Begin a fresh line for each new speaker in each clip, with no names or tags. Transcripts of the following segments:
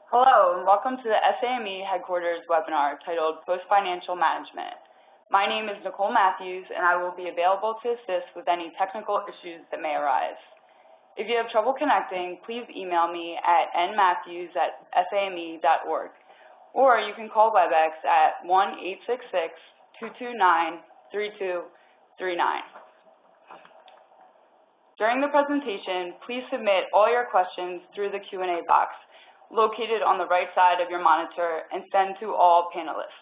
Hello, and welcome to the SAME Headquarters webinar titled Post-Financial Management. My name is Nicole Matthews, and I will be available to assist with any technical issues that may arise. If you have trouble connecting, please email me at nmatthews@same.org, or you can call WebEx at 1-866-229-3239. During the presentation, please submit all your questions through the Q&A box located on the right side of your monitor and send to all panelists.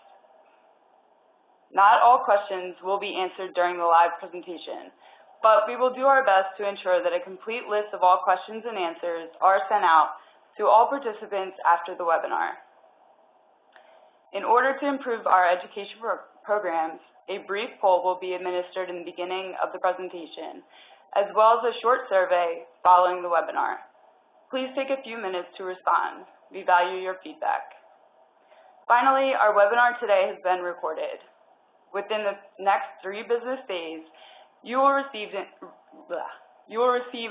Not all questions will be answered during the live presentation, but we will do our best to ensure that a complete list of all questions and answers are sent out to all participants after the webinar. In order to improve our education programs, a brief poll will be administered in the beginning of the presentation, as well as a short survey following the webinar. Please take a few minutes to respond. We value your feedback. Finally, our webinar today has been recorded. Within the next 3 business days, you will receive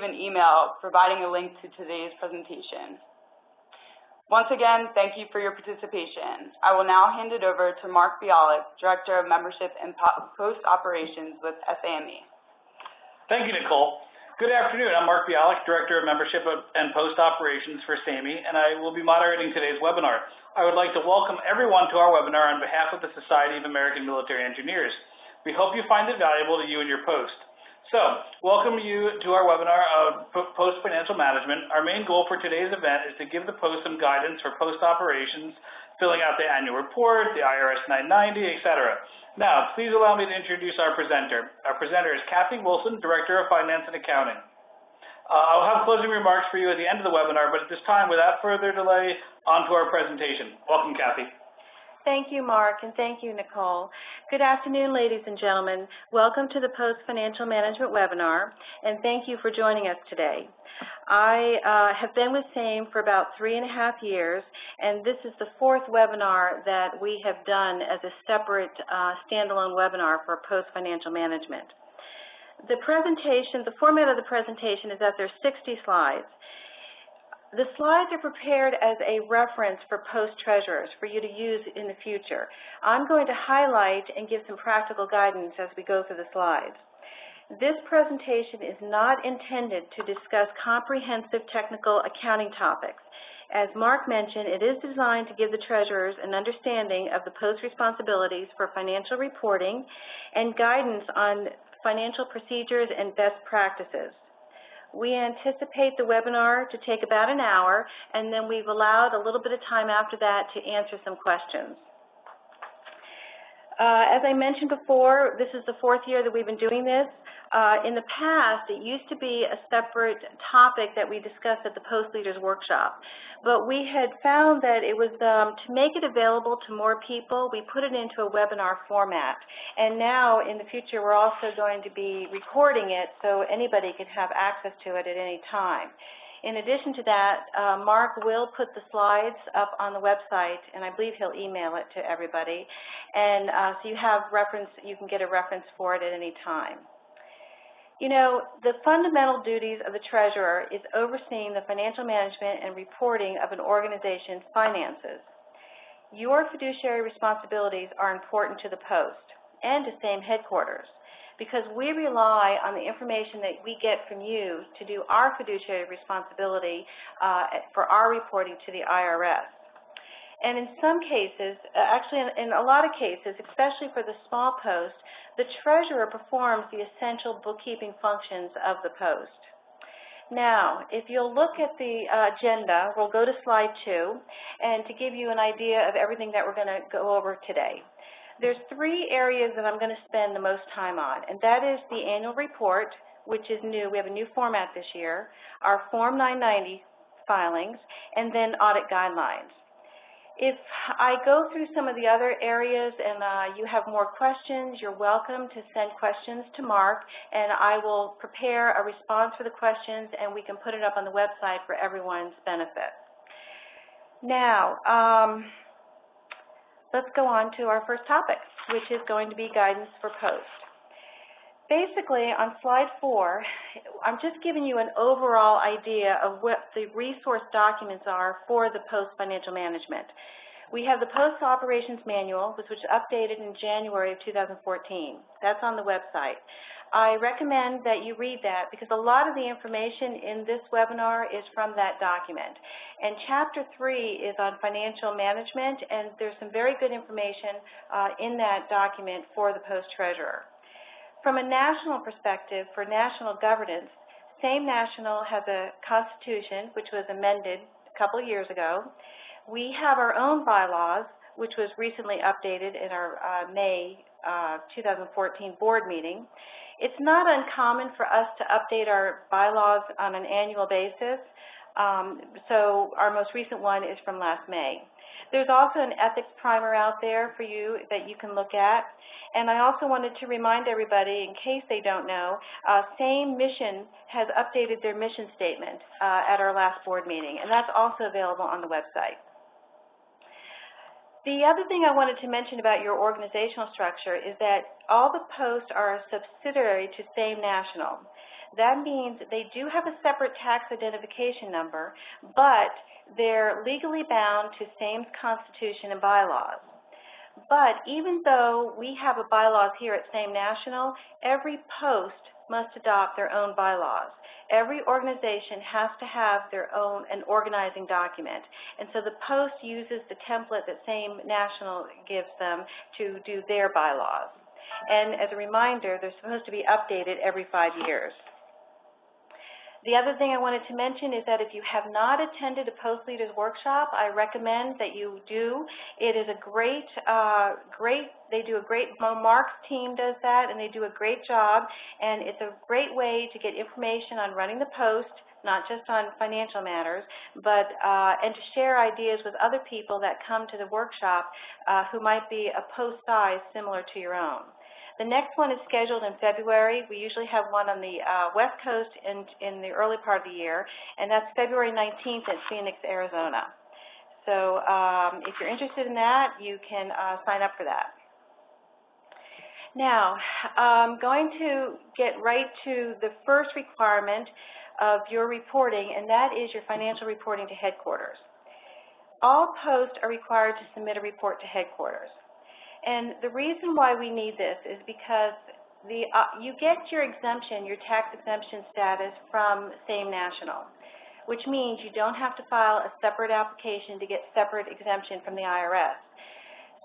an email providing a link to today's presentation. Once again, thank you for your participation. I will now hand it over to Mark Bialik, Director of Membership and Post Operations with SAME.
Thank you, Nicole. Good afternoon. I'm Mark Bialik, Director of Membership and Post Operations for SAME, and I will be moderating today's webinar. I would like to welcome everyone to our webinar on behalf of the Society of American Military Engineers. We hope you find it valuable to you and your post. So, welcome you to our webinar of Post Financial Management. Our main goal for today's event is to give the post some guidance for post operations, filling out the annual report, the IRS 990, etc. Now, please allow me to introduce our presenter. Our presenter is Kathy Wilson, Director of Finance and Accounting. I'll have closing remarks for you at the end of the webinar, but at this time, without further delay, on to our presentation. Welcome, Kathy.
Thank you, Mark, and thank you, Nicole. Good afternoon, ladies and gentlemen. Welcome to the Post Financial Management webinar, and thank you for joining us today. I have been with SAME for about 3.5 years, and this is the 4th webinar that we have done as a separate standalone webinar for Post Financial Management. The format of the presentation is that there's 60 slides. The slides are prepared as a reference for post-treasurers for you to use in the future. I'm going to highlight and give some practical guidance as we go through the slides. This presentation is not intended to discuss comprehensive technical accounting topics. As Mark mentioned, it is designed to give the treasurers an understanding of the post responsibilities for financial reporting and guidance on financial procedures and best practices. We anticipate the webinar to take about an hour, and then we've allowed a little bit of time after that to answer some questions. As I mentioned before, this is the 4th year that we've been doing this. In the past, it used to be a separate topic that we discussed at the Post Leaders Workshop, but we had found that it was, to make it available to more people, we put it into a webinar format. And now, in the future, we're also going to be recording it so anybody can have access to it at any time. In addition to that, Mark will put the slides up on the website, and I believe he'll email it to everybody. And so you can get a reference for it at any time. You know, the fundamental duties of the treasurer is overseeing the financial management and reporting of an organization's finances. Your fiduciary responsibilities are important to the Post and to SAME headquarters, because we rely on the information that we get from you to do our fiduciary responsibility for our reporting to the IRS. And in some cases, actually in a lot of cases, especially for the small post, the treasurer performs the essential bookkeeping functions of the Post. Now, if you'll look at the agenda, we'll go to slide 2, and to give you an idea of everything that we're going to go over today. There's 3 areas that I'm going to spend the most time on, and that is the annual report, which is new. We have a new format this year, our Form 990 filings, and then audit guidelines. If I go through some of the other areas and you have more questions, you're welcome to send questions to Mark, and I will prepare a response for the questions, and we can put it up on the website for everyone's benefit. Now, let's go on to our first topic, which is going to be guidance for Post. Basically, on slide 4, I'm just giving you an overall idea of what the resource documents are for the post-financial management. We have the Post Operations Manual, which was updated in January of 2014. That's on the website. I recommend that you read that because a lot of the information in this webinar is from that document. And Chapter 3 is on financial management, and there's some very good information in that document for the Post Treasurer. From a national perspective, for national governance, Same National has a constitution which was amended a couple of years ago. We have our own bylaws, which was recently updated in our May 2014 board meeting. It's not uncommon for us to update our bylaws on an annual basis, so our most recent one is from last May. There's also an ethics primer out there for you that you can look at. And I also wanted to remind everybody, in case they don't know, Same Mission has updated their mission statement at our last board meeting, and that's also available on the website. The other thing I wanted to mention about your organizational structure is that all the posts are a subsidiary to Same National. That means they do have a separate tax identification number, but they're legally bound to Same's constitution and bylaws. But even though we have a bylaws here at Same National, every post must adopt their own bylaws. Every organization has to have an organizing document. And so the post uses the template that Same National gives them to do their bylaws. And as a reminder, they're supposed to be updated every 5 years. The other thing I wanted to mention is that if you have not attended a Post Leaders Workshop, I recommend that you do. It is a they do a great, Mark's team does that, and they do a great job, and it's a great way to get information on running the Post, not just on financial matters, but and to share ideas with other people that come to the workshop who might be a Post size similar to your own. The next one is scheduled in February. We usually have one on the West Coast in the early part of the year, and that's February 19th at Phoenix, Arizona. So if you're interested in that, you can sign up for that. Now, I'm going to get right to the first requirement of your reporting, and that is your financial reporting to headquarters. All posts are required to submit a report to headquarters. And the reason why we need this is because you get your exemption, your tax exemption status from Same National, which means you don't have to file a separate application to get separate exemption from the IRS.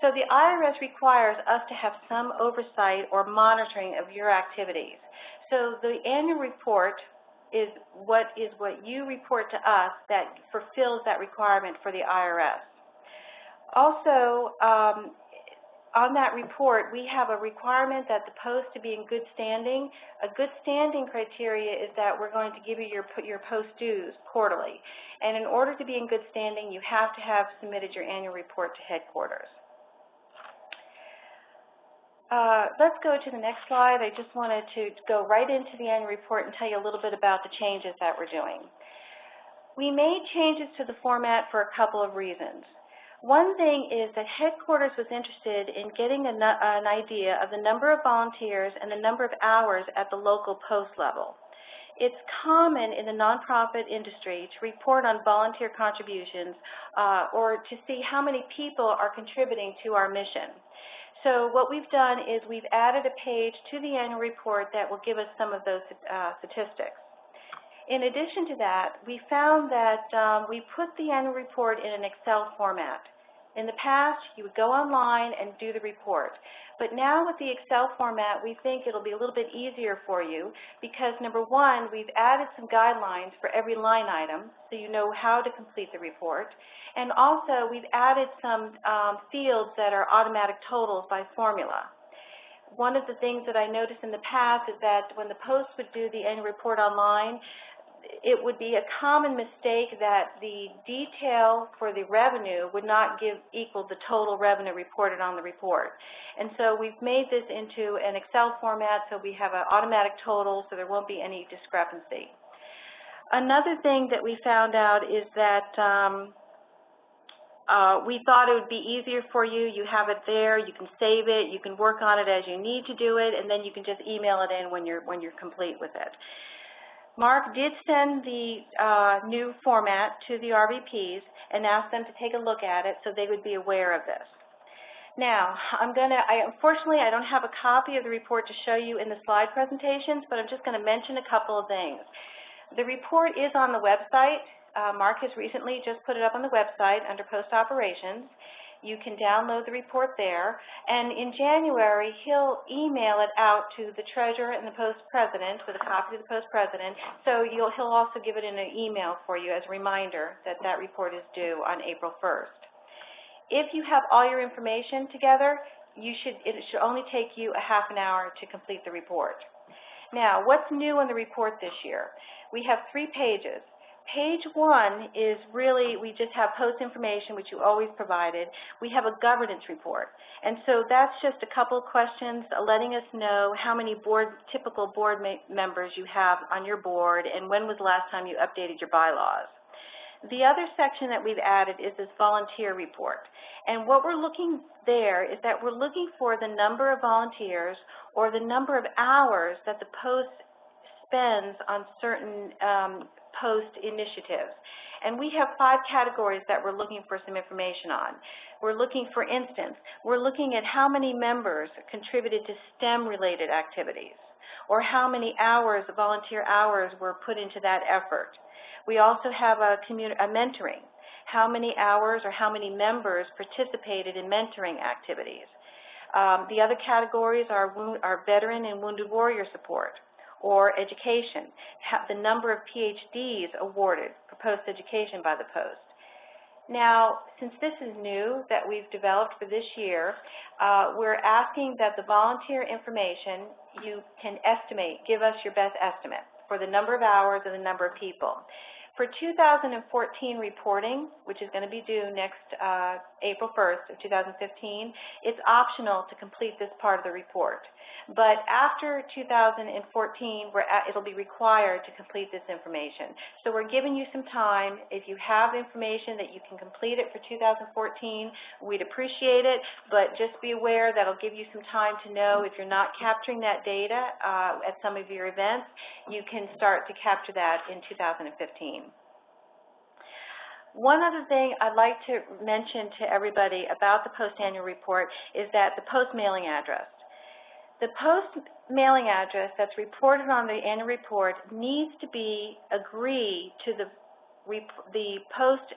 So the IRS requires us to have some oversight or monitoring of your activities. So the annual report is what you report to us that fulfills that requirement for the IRS. Also, on that report, we have a requirement that the post to be in good standing. A good standing criteria is that we're going to give you your post dues quarterly. And in order to be in good standing, you have to have submitted your annual report to headquarters. Let's go to the next slide. I just wanted to go right into the annual report and tell you a little bit about the changes that we're doing. We made changes to the format for a couple of reasons. One thing is that headquarters was interested in getting an idea of the number of volunteers and the number of hours at the local post level. It's common in the nonprofit industry to report on volunteer contributions or to see how many people are contributing to our mission. So what we've done is we've added a page to the annual report that will give us some of those statistics. In addition to that, we found that we put the annual report in an Excel format. In the past, you would go online and do the report. But now with the Excel format, we think it'll be a little bit easier for you because, number one, we've added some guidelines for every line item so you know how to complete the report. And also, we've added some fields that are automatic totals by formula. One of the things that I noticed in the past is that when the Post would do the annual report online, it would be a common mistake that the detail for the revenue would not equal the total revenue reported on the report. And so we've made this into an Excel format so we have an automatic total so there won't be any discrepancy. Another thing that we found out is that we thought it would be easier for you. You have it there. You can save it. You can work on it as you need to do it, and then you can just email it in when you're complete with it. Mark did send the new format to the RVPs and asked them to take a look at it so they would be aware of this. Now, unfortunately, I don't have a copy of the report to show you in the slide presentations, but I'm just going to mention a couple of things. The report is on the website. Mark has recently just put it up on the website under Post Operations. You can download the report there, and in January, he'll email it out to the treasurer and the post president with a copy to the post president, so he'll also give it in an email for you as a reminder that that report is due on April 1st. If you have all your information together, it should only take you a half an hour to complete the report. Now, what's new in the report this year? We have 3 pages. Page 1 is really, we just have post information, which you always provided. We have a governance report. And so that's just a couple of questions letting us know how many typical board members you have on your board and when was the last time you updated your bylaws. The other section that we've added is this volunteer report. And what we're looking there is that we're looking for the number of volunteers or the number of hours that the Post spends on certain Post initiatives. And we have 5 categories that we're looking for some information on. We're looking, for instance, we're looking at how many members contributed to STEM-related activities, or how many hours, volunteer hours, were put into that effort. We also have a mentoring. How many hours or how many members participated in mentoring activities. The other categories are veteran and wounded warrior support, or education, the number of PhDs awarded for post-education by the Post. Now, since this is new that we've developed for this year, we're asking that the volunteer information, you can estimate, give us your best estimate for the number of hours and the number of people. For 2014 reporting, which is going to be due next April 1st of 2015, it's optional to complete this part of the report. But after 2014, it'll be required to complete this information. So we're giving you some time. If you have information that you can complete it for 2014, we'd appreciate it, but just be aware that it'll give you some time to know if you're not capturing that data at some of your events, you can start to capture that in 2015. One other thing I'd like to mention to everybody about the Post annual report is that the Post mailing address. The Post mailing address that's reported on the annual report needs to be agreed to the Post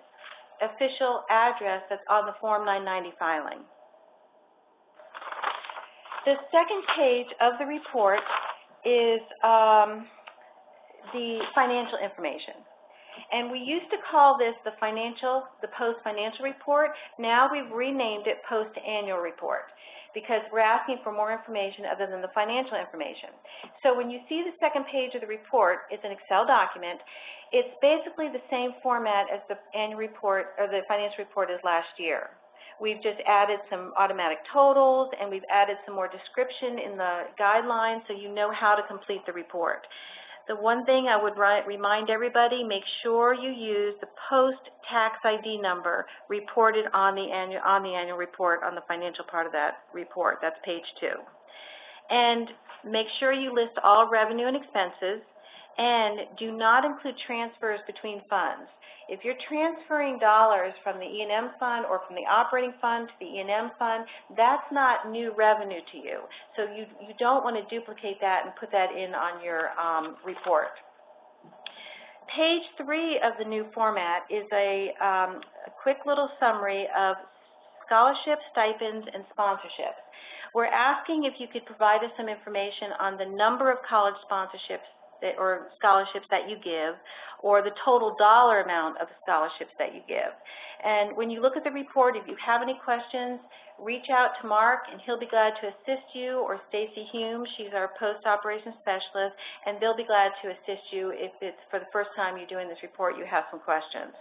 official address that's on the Form 990 filing. The second page of the report is the financial information. And we used to call this the Post Financial Report. Now we've renamed it Post Annual Report because we're asking for more information other than the financial information. So when you see the second page of the report, it's an Excel document. It's basically the same format as the annual report or the financial report as last year. We've just added some automatic totals and we've added some more description in the guidelines so you know how to complete the report. The one thing I would remind everybody, make sure you use the Post tax ID number reported on the annual report on the financial part of that report. That's page 2. And make sure you list all revenue and expenses and do not include transfers between funds. If you're transferring dollars from the E&M fund or from the operating fund to the E&M fund, that's not new revenue to you. So you don't want to duplicate that and put that in on your report. Page 3 of the new format is a quick little summary of scholarships, stipends, and sponsorships. We're asking if you could provide us some information on the number of college sponsorships or scholarships that you give, or the total dollar amount of the scholarships that you give. And when you look at the report, if you have any questions, reach out to Mark and he'll be glad to assist you, or Stacy Hume, she's our Post Operations Specialist, and they'll be glad to assist you if it's for the first time you're doing this report, you have some questions.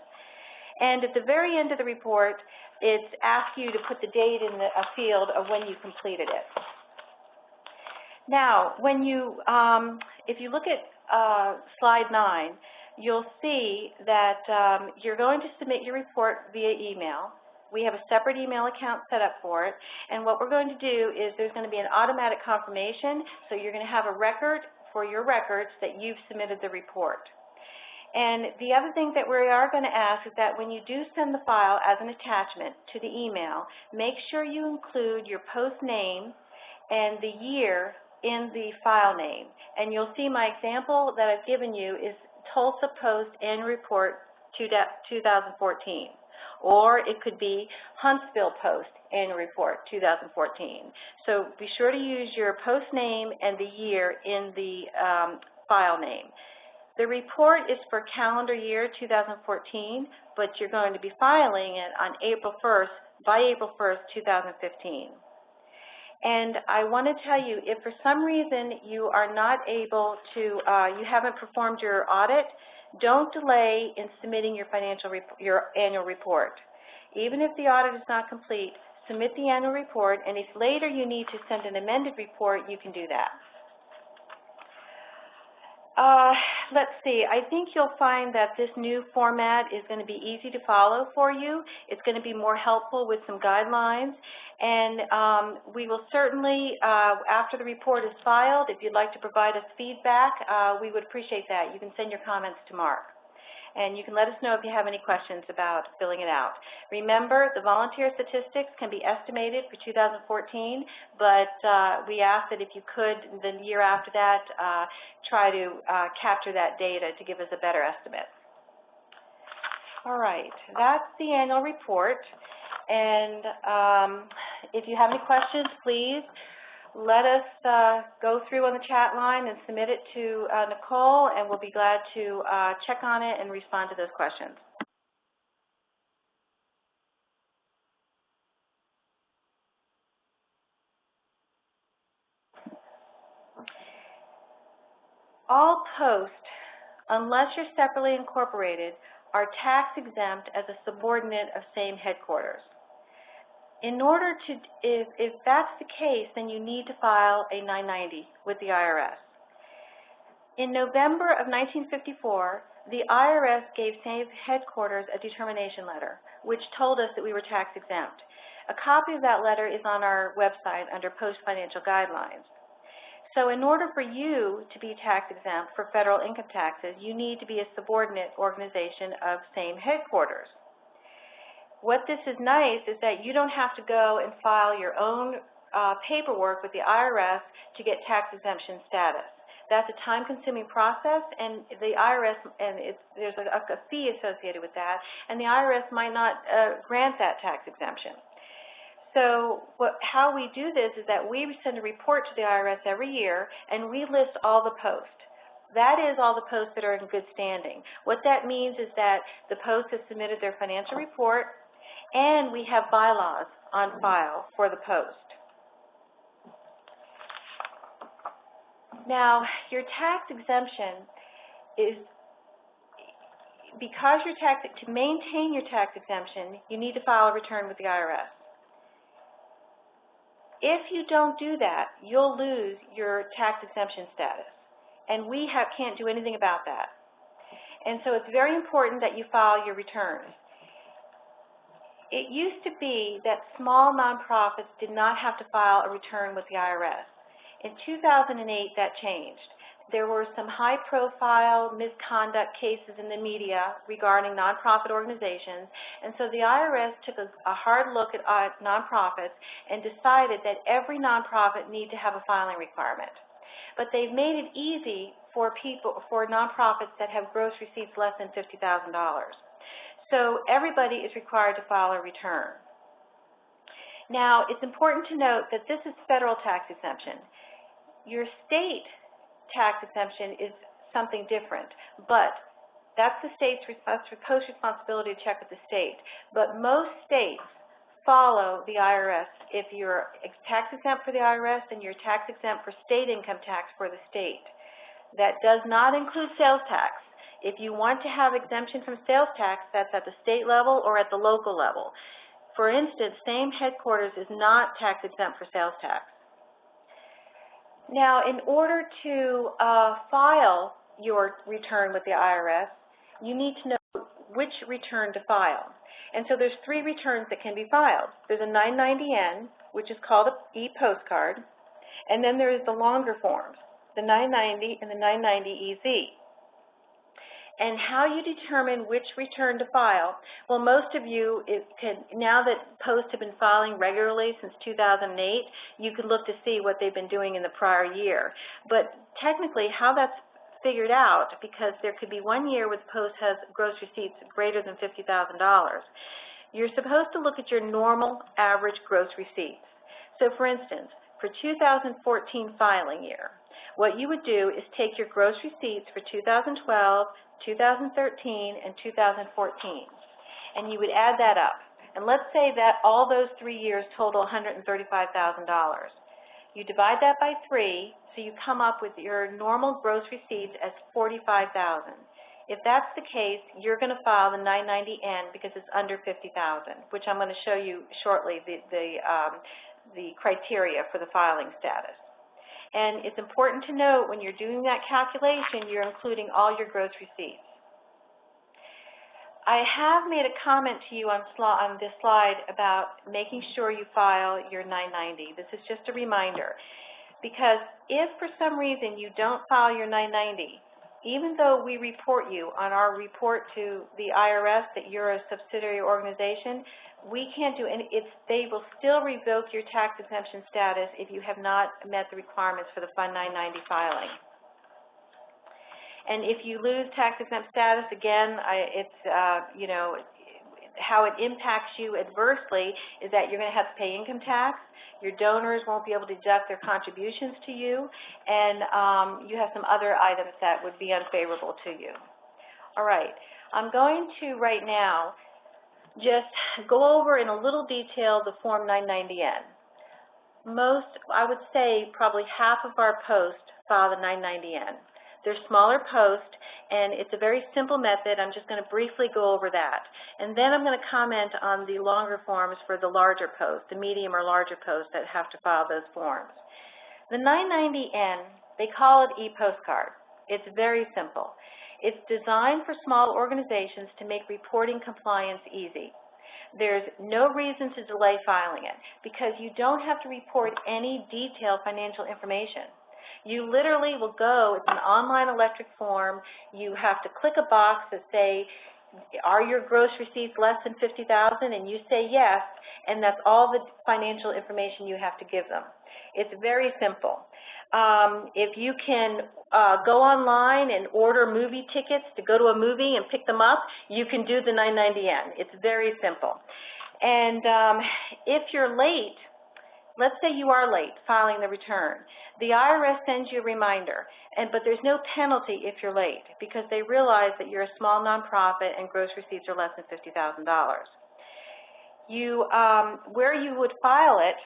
And at the very end of the report, it's asked you to put the date in a field of when you completed it. Now, when you, if you look at slide 9, you'll see that you're going to submit your report via email. We have a separate email account set up for it, and what we're going to do is there's going to be an automatic confirmation, so you're going to have a record for your records that you've submitted the report. And the other thing that we are going to ask is that when you do send the file as an attachment to the email, make sure you include your post name and the year in the file name. And you'll see my example that I've given you is Tulsa Post Annual Report 2014. Or it could be Huntsville Post Annual Report 2014. So be sure to use your post name and the year in the file name. The report is for calendar year 2014, but you're going to be filing it on by April 1st, 2015. And I want to tell you, if for some reason you are not able to, you haven't performed your audit, don't delay in submitting your your annual report. Even if the audit is not complete, submit the annual report, and if later you need to send an amended report, you can do that. Let's see, I think you'll find that this new format is going to be easy to follow for you. It's going to be more helpful with some guidelines, and we will certainly, after the report is filed, if you'd like to provide us feedback, we would appreciate that. You can send your comments to Mark. And you can let us know if you have any questions about filling it out. Remember, the volunteer statistics can be estimated for 2014, but we ask that if you could, the year after that, try to capture that data to give us a better estimate. All right, that's the annual report. And if you have any questions, please let us go through on the chat line and submit it to Nicole, and we'll be glad to check on it and respond to those questions. All posts, unless you're separately incorporated, are tax exempt as a subordinate of same headquarters. In order to, if that's the case, then you need to file a 990 with the IRS. In November of 1954, the IRS gave same headquarters a determination letter, which told us that we were tax exempt. A copy of that letter is on our website under Post-Financial Guidelines. So in order for you to be tax exempt for federal income taxes, you need to be a subordinate organization of same headquarters. What this is nice is that you don't have to go and file your own paperwork with the IRS to get tax exemption status. That's a time-consuming process, and the IRS, there's a fee associated with that, and the IRS might not grant that tax exemption. So how we do this is that we send a report to the IRS every year, and we list all the posts. That is all the posts that are in good standing. What that means is that the post has submitted their financial report, and we have bylaws on file for the post. Now, your tax exemption is, because to maintain your tax exemption, you need to file a return with the IRS. If you don't do that, you'll lose your tax exemption status, and we can't do anything about that. And so it's very important that you file your returns. It used to be that small nonprofits did not have to file a return with the IRS. In 2008, that changed. There were some high-profile misconduct cases in the media regarding nonprofit organizations, and so the IRS took a hard look at nonprofits and decided that every nonprofit needed to have a filing requirement. But they've made it easy for nonprofits that have gross receipts less than $50,000. So everybody is required to file a return. Now, it's important to note that this is federal tax exemption. Your state tax exemption is something different, but that's the state's responsibility to check with the state. But most states follow the IRS. If you're tax exempt for the IRS, then you're tax exempt for state income tax for the state. That does not include sales tax. If you want to have exemption from sales tax, that's at the state level or at the local level. For instance, same headquarters is not tax exempt for sales tax. Now, in order to file your return with the IRS, you need to know which return to file. And so there's 3 returns that can be filed. There's a 990N, which is called an e-postcard, and then there's the longer forms, the 990 and the 990EZ. And how you determine which return to file, well, most of you, now that Post have been filing regularly since 2008, you can look to see what they've been doing in the prior year. But technically, how that's figured out, because there could be 1 year where the Post has gross receipts greater than $50,000. You're supposed to look at your normal average gross receipts. So for instance, for 2014 filing year, what you would do is take your gross receipts for 2012, 2013, and 2014, and you would add that up. And let's say that all those 3 years total $135,000. You divide that by 3, so you come up with your normal gross receipts as $45,000. If that's the case, you're going to file the 990N because it's under $50,000, which I'm going to show you shortly the criteria for the filing status. And it's important to note when you're doing that calculation, you're including all your gross receipts. I have made a comment to you on this slide about making sure you file your 990. This is just a reminder, because if for some reason you don't file your 990, even though we report you on our report to the IRS that you're a subsidiary organization, we can't do any, they will still revoke your tax exemption status if you have not met the requirements for the Fund 990 filing. And if you lose tax exempt status, again, you know, how it impacts you adversely is that you're going to have to pay income tax, your donors won't be able to deduct their contributions to you, and you have some other items that would be unfavorable to you. All right, I'm going to right now just go over in a little detail the Form 990N. Most, I would say probably half of our posts file the 990N. They're smaller posts, and it's a very simple method. I'm just going to briefly go over that. And then I'm going to comment on the longer forms for the larger posts, the medium or larger posts that have to file those forms. The 990N, they call it e-postcard. It's very simple. It's designed for small organizations to make reporting compliance easy. There's no reason to delay filing it because you don't have to report any detailed financial information. You literally will go, it's an online electric form, you have to click a box that say, are your gross receipts less than $50,000? And you say yes, and that's all the financial information you have to give them. It's very simple. If you can go online and order movie tickets to go to a movie and pick them up, you can do the 990N. It's very simple. And if you're late, let's say you are late filing the return, the IRS sends you a reminder, but there's no penalty if you're late because they realize that you're a small nonprofit and gross receipts are less than $50,000. Where you would file it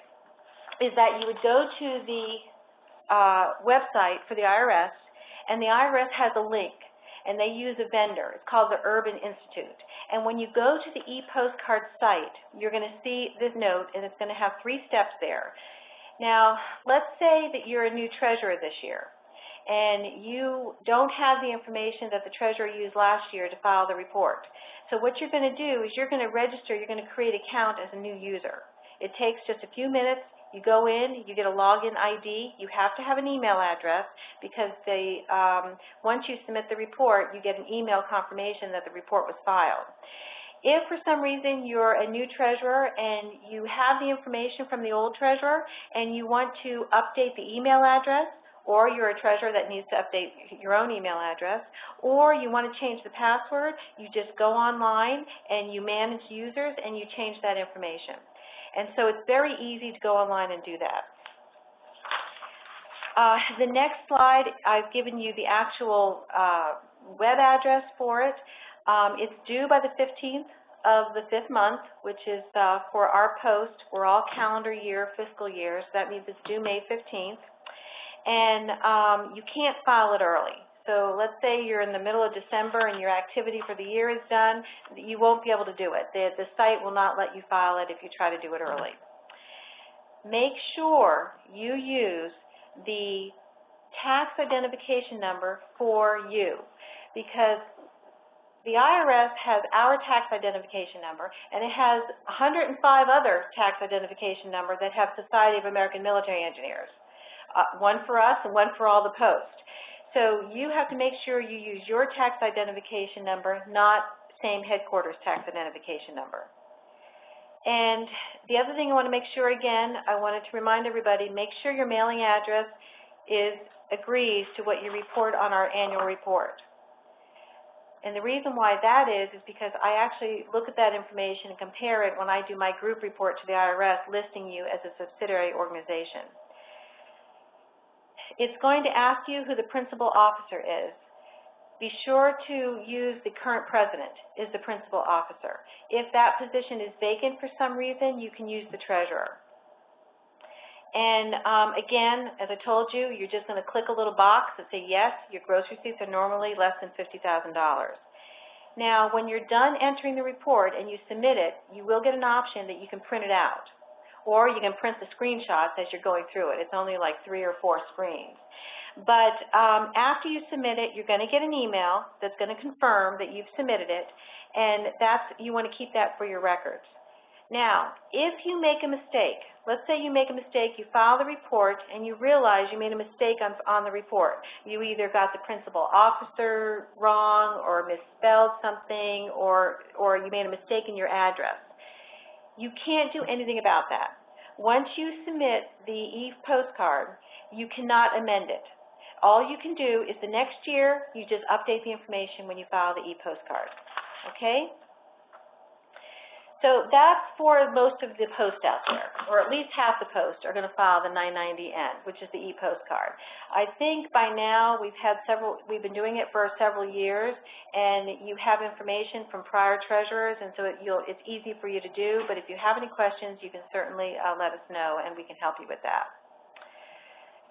is that you would go to the website for the IRS, and the IRS has a link, and they use a vendor. It's called the Urban Institute. And when you go to the e-postcard site, you're going to see this note, and it's going to have 3 steps there. Now, let's say that you're a new treasurer this year, and you don't have the information that the treasurer used last year to file the report. So what you're going to do is you're going to register, you're going to create an account as a new user. It takes just a few minutes. You go in, you get a login ID. You have to have an email address because once you submit the report, you get an email confirmation that the report was filed. If for some reason you're a new treasurer and you have the information from the old treasurer and you want to update the email address, or you're a treasurer that needs to update your own email address, or you want to change the password, you just go online and you manage users and you change that information. And so it's very easy to go online and do that. The next slide, I've given you the actual web address for it. It's due by the 15th of the 5th month, which is for our post. We're all calendar year, fiscal year, so that means it's due May 15th. And you can't file it early. So let's say you're in the middle of December and your activity for the year is done, you won't be able to do it. The site will not let you file it if you try to do it early. Make sure you use the tax identification number for you, because the IRS has our tax identification number, and it has 105 other tax identification numbers that have Society of American Military Engineers, one for us and one for all the posts. So you have to make sure you use your tax identification number, not same headquarters tax identification number. And the other thing I want to make sure, again, I wanted to remind everybody, make sure your mailing address agrees to what you report on our annual report. And the reason why that is because I actually look at that information and compare it when I do my group report to the IRS listing you as a subsidiary organization. It's going to ask you who the principal officer is. Be sure to use the current president as the principal officer. If that position is vacant for some reason, you can use the treasurer. And again, as I told you, you're just going to click a little box that say, yes, your gross receipts are normally less than $50,000. Now, when you're done entering the report and you submit it, you will get an option that you can print it out. Or you can print the screenshots as you're going through it. It's only like 3 or 4 screens. But after you submit it, you're going to get an email that's going to confirm that you've submitted it, and you want to keep that for your records. Now, if you make a mistake, let's say you make a mistake, you file the report, and you realize you made a mistake on the report. You either got the principal officer wrong or misspelled something, or you made a mistake in your address. You can't do anything about that. Once you submit the e-postcard, you cannot amend it. All you can do is the next year, you just update the information when you file the e-postcard. Okay? So that's for most of the posts out there, or at least half the posts are going to file the 990N, which is the e-postcard. I think by now we've been doing it for several years, and you have information from prior treasurers, and so it's easy for you to do. But if you have any questions, you can certainly let us know, and we can help you with that.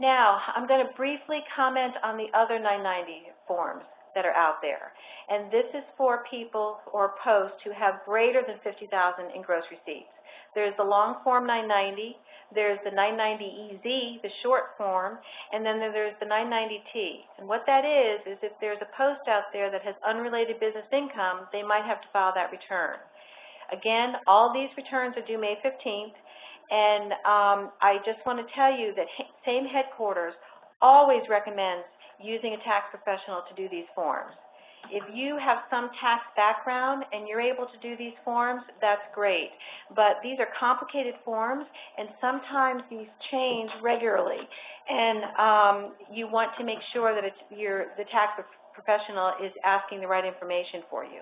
Now, I'm going to briefly comment on the other 990 forms that are out there. And this is for people or posts who have greater than $50,000 in gross receipts. There's the long form 990, there's the 990EZ, the short form, and then there's the 990T. And what that is if there's a post out there that has unrelated business income, they might have to file that return. Again, all these returns are due May 15th, and I just want to tell you that same headquarters always recommends using a tax professional to do these forms. If you have some tax background and you're able to do these forms, that's great. But these are complicated forms, and sometimes these change regularly. And you want to make sure that the tax professional is asking the right information for you.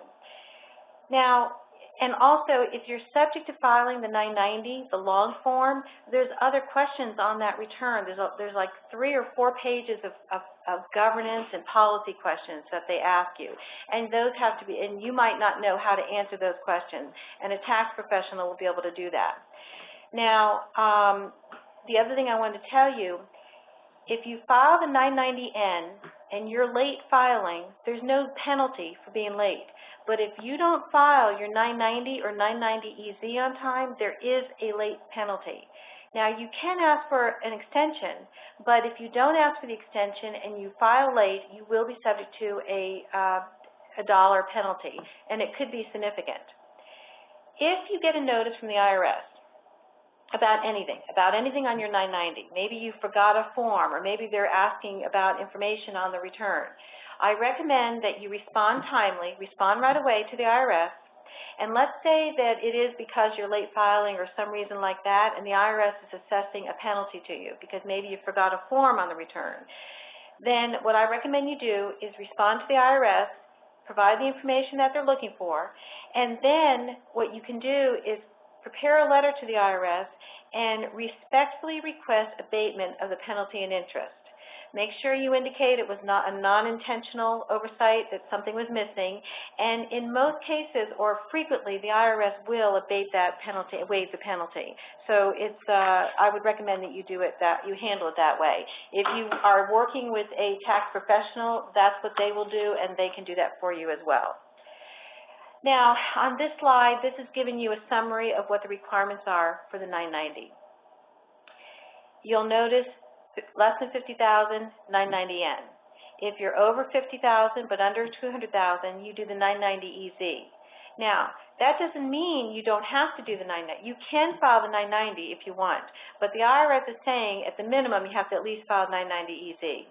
Now, and also, if you're subject to filing the 990, the long form, there's other questions on that return. There's like 3 or 4 pages of governance and policy questions that they ask you. And those have to be, and you might not know how to answer those questions, and a tax professional will be able to do that. Now, the other thing I wanted to tell you, if you file the 990N and you're late filing, there's no penalty for being late. But if you don't file your 990 or 990EZ on time, there is a late penalty. Now, you can ask for an extension, but if you don't ask for the extension and you file late, you will be subject to a dollar penalty, and it could be significant. If you get a notice from the IRS about anything on your 990, maybe you forgot a form, or maybe they're asking about information on the return, I recommend that you respond timely, respond right away to the IRS, and let's say that it is because you're late filing or some reason like that, and the IRS is assessing a penalty to you because maybe you forgot a form on the return. Then what I recommend you do is respond to the IRS, provide the information that they're looking for, and then what you can do is prepare a letter to the IRS and respectfully request abatement of the penalty and interest. Make sure you indicate it was not a non-intentional oversight, that something was missing, and in most cases, or frequently, the IRS will abate that penalty, waive the penalty. So it's, I would recommend that you you handle it that way. If you are working with a tax professional, that's what they will do, and they can do that for you as well. Now, on this slide, this is giving you a summary of what the requirements are for the 990. You'll notice less than 50,000, 990N. If you're over 50,000 but under 200,000, you do the 990 EZ. Now, that doesn't mean you don't have to do the 990. You can file the 990 if you want, but the IRS is saying at the minimum you have to at least file 990 EZ.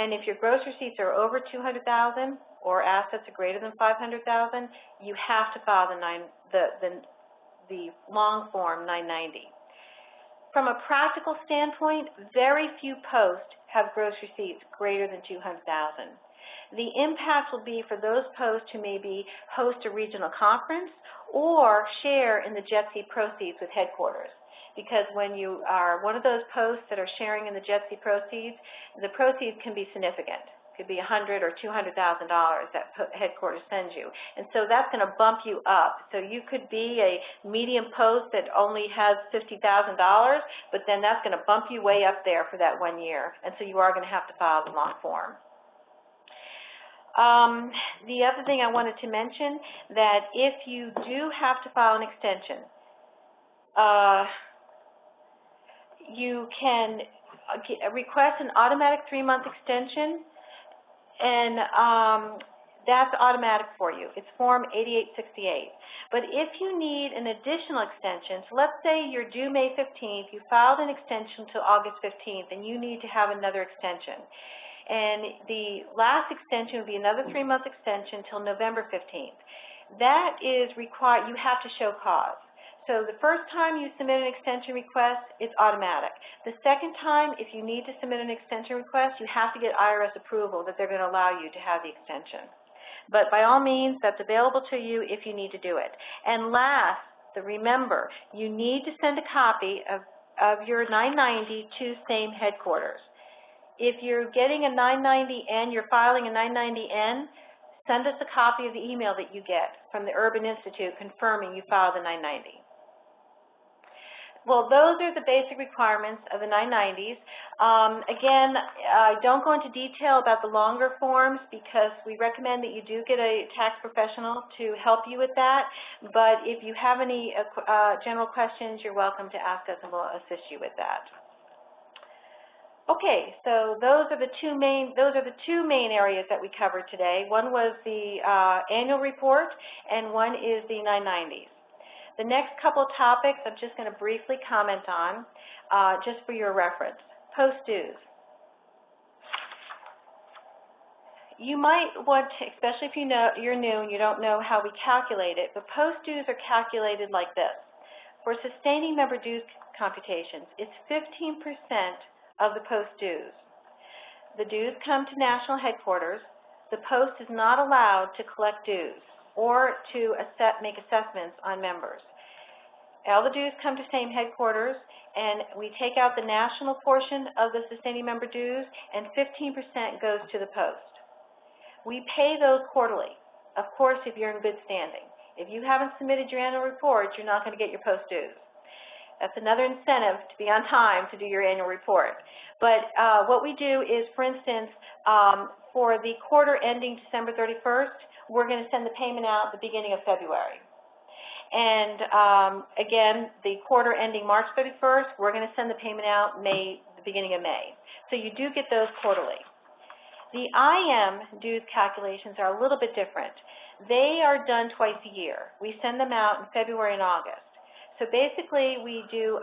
And if your gross receipts are over 200,000 or assets are greater than 500,000, you have to file the long form 990. From a practical standpoint, very few posts have gross receipts greater than 200,000. The impact will be for those posts who maybe host a regional conference or share in the JETC proceeds with headquarters. Because when you are one of those posts that are sharing in the JETC proceeds, the proceeds can be significant. It could be $100,000 or $200,000 that headquarters sends you. And so that's going to bump you up. So you could be a medium post that only has $50,000, but then that's going to bump you way up there for that 1 year. And so you are going to have to file the long form. The other thing I wanted to mention, that if you do have to file an extension, you can request an automatic 3-month extension, and that's automatic for you. It's Form 8868. But if you need an additional extension, so let's say you're due May 15th, you filed an extension till August 15th, and you need to have another extension. And the last extension would be another 3-month extension till November 15th. That is required, you have to show cause. So the first time you submit an extension request, it's automatic. The second time, if you need to submit an extension request, you have to get IRS approval that they're going to allow you to have the extension. But by all means, that's available to you if you need to do it. And last, remember, you need to send a copy of your 990 to same headquarters. If you're getting a 990 and you're filing a 990N, send us a copy of the email that you get from the Urban Institute confirming you filed the 990. Well, those are the basic requirements of the 990s. Again, I don't go into detail about the longer forms because we recommend that you do get a tax professional to help you with that. But if you have any general questions, you're welcome to ask us and we'll assist you with that. Okay, so those are the two main areas that we covered today. One was the annual report, and one is the 990s. The next couple of topics I'm just going to briefly comment on, just for your reference. Post dues. You might want to, especially if you're new and you don't know how we calculate it, but post dues are calculated like this. For sustaining member dues computations, it's 15% of the post dues. The dues come to national headquarters. The post is not allowed to collect dues or to make assessments on members. All the dues come to same headquarters, and we take out the national portion of the sustaining member dues, and 15% goes to the post. We pay those quarterly, of course, if you're in good standing. If you haven't submitted your annual report, you're not going to get your post dues. That's another incentive to be on time to do your annual report. But what we do is, for instance, for the quarter ending December 31st, we're going to send the payment out at the beginning of February. And again, the quarter ending March 31st, we're going to send the payment out the beginning of May. So you do get those quarterly. The IM dues calculations are a little bit different. They are done twice a year. We send them out in February and August. So basically, we do,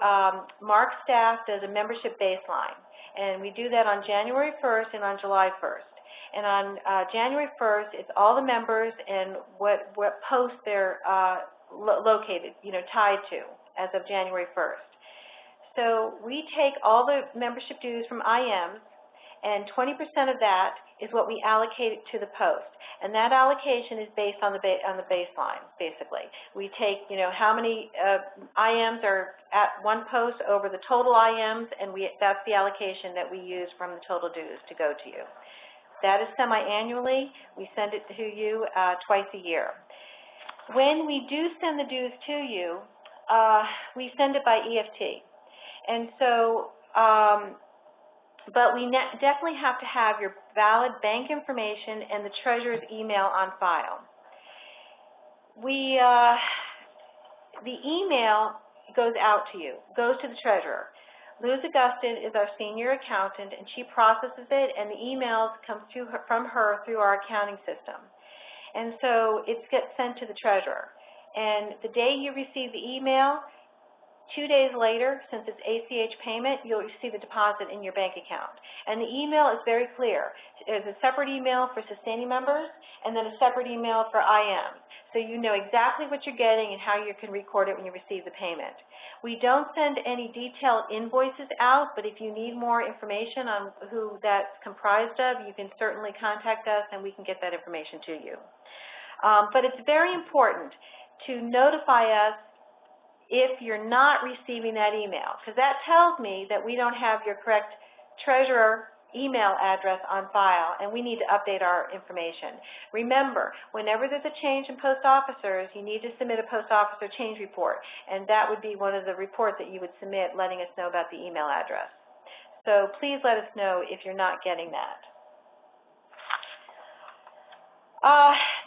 Mark staff does a membership baseline, and we do that on January 1st and on July 1st. And on January 1st, it's all the members and what post they're located, tied to as of January 1st. So we take all the membership dues from IMs, and 20% of that is what we allocate to the post. And that allocation is based on the baseline, basically. We take, how many IMs are at one post over the total IMs, and that's the allocation that we use from the total dues to go to you. That is semi-annually. We send it to you twice a year. When we do send the dues to you, we send it by EFT. And so, but we definitely have to have your valid bank information and the treasurer's email on file. The email goes out to you, goes to the treasurer. Liz Augustin is our senior accountant, and she processes it, and the emails come from her through our accounting system. And so it gets sent to the treasurer. And the day you receive the email, 2 days later, since it's ACH payment, you'll receive a deposit in your bank account. And the email is very clear. There's a separate email for sustaining members and then a separate email for IMs. So you know exactly what you're getting and how you can record it when you receive the payment. We don't send any detailed invoices out, but if you need more information on who that's comprised of, you can certainly contact us and we can get that information to you. But it's very important to notify us if you're not receiving that email, because that tells me that we don't have your correct treasurer email address on file, and we need to update our information. Remember, whenever there's a change in post officers, you need to submit a post officer change report, and that would be one of the reports that you would submit letting us know about the email address. So please let us know if you're not getting that.